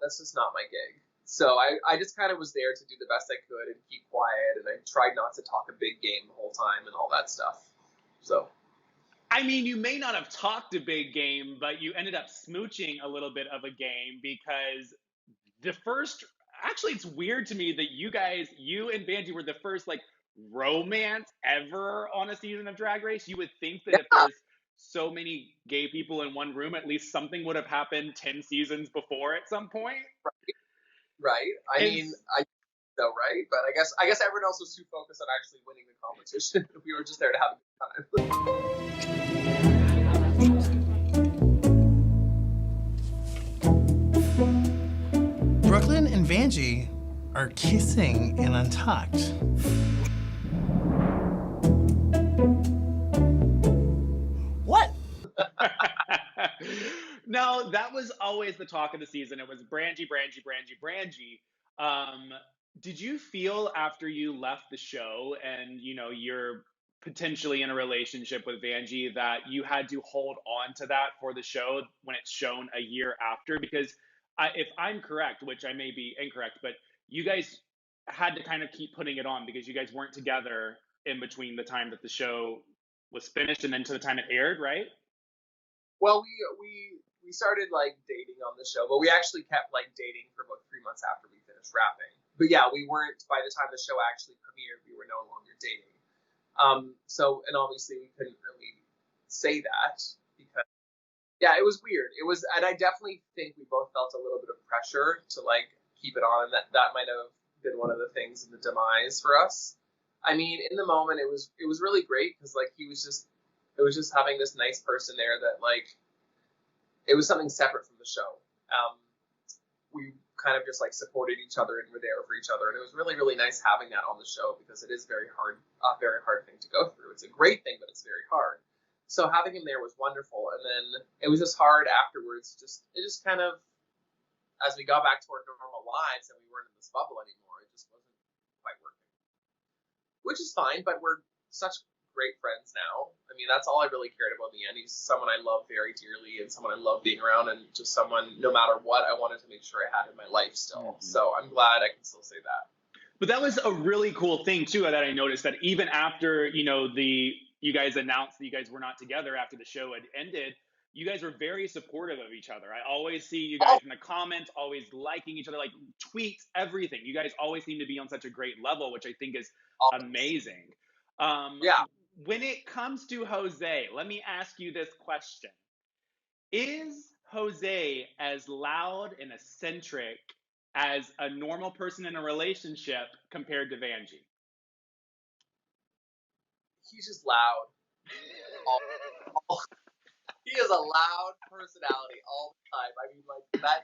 that's just not my gig. So I just kind of was there to do the best I could and keep quiet, and I tried not to talk a big game the whole time and all that stuff. So. I mean, you may not have talked a big game, but you ended up smooching a little bit of a game because actually, it's weird to me that you and Vanjie were the first like romance ever on a season of Drag Race. You would think that if there's so many gay people in one room, at least something would have happened 10 seasons before at some point. Right. I mean, though, right? But I guess everyone else was too focused on actually winning the competition. We were just there to have a good time. Brooklyn and Vanjie are kissing in Untucked. What? No, that was always the talk of the season. It was Brangie. Did you feel after you left the show and, you're potentially in a relationship with Vanjie that you had to hold on to that for the show when it's shown a year after? Because if I'm correct, which I may be incorrect, but you guys had to kind of keep putting it on because you guys weren't together in between the time that the show was finished and then to the time it aired, right? Well, we started like dating on the show, but we actually kept like dating for about 3 months after we finished rapping. But yeah, we weren't, by the time the show actually premiered, we were no longer dating. And obviously we couldn't really say that because, yeah, it was weird. And I definitely think we both felt a little bit of pressure to like keep it on, and that might have been one of the things in the demise for us. I mean, in the moment, it was really great because like it was just having this nice person there that like, it was something separate from the show. We kind of just like supported each other and were there for each other, and it was really, really nice having that on the show because it is a very hard thing to go through. It's a great thing, but it's very hard. So having him there was wonderful, and then it was just hard afterwards. It just kind of, as we got back to our normal lives and we weren't in this bubble anymore, it just wasn't quite working. Which is fine, but we're such great friends now. I mean, that's all I really cared about in the end. He's someone I love very dearly and someone I love being around, and just someone, no matter what, I wanted to make sure I had in my life still. Mm-hmm. So I'm glad I can still say that. But that was a really cool thing too that I noticed, that even after, you guys announced that you guys were not together after the show had ended, you guys were very supportive of each other. I always see you guys in the comments, always liking each other, like tweets, everything. You guys always seem to be on such a great level, which I think is amazing. Yeah. When it comes to Jose, let me ask you this question. Is Jose as loud and eccentric as a normal person in a relationship compared to Vanjie? He's just loud. He is a loud personality all the time. I mean, like, that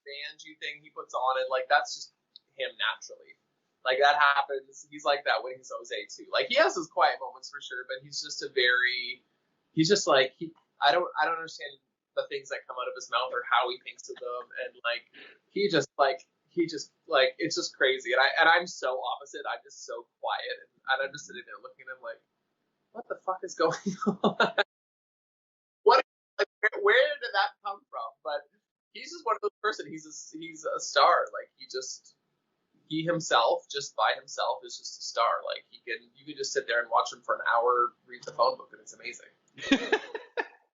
Vanjie thing he puts on it, like, that's just him naturally. Like, that happens. He's like that when he's Jose, too. Like, he has his quiet moments for sure, but he's just I don't understand the things that come out of his mouth or how he thinks of them. And, like, it's just crazy. And I'm so opposite. I'm just so quiet. And I'm just sitting there looking at him like, what the fuck is going on? Where did that come from? But he's just one of those person. He's a star. Like, he himself, just by himself, is just a star. Like, you can just sit there and watch him for an hour, read the phone book, and it's amazing.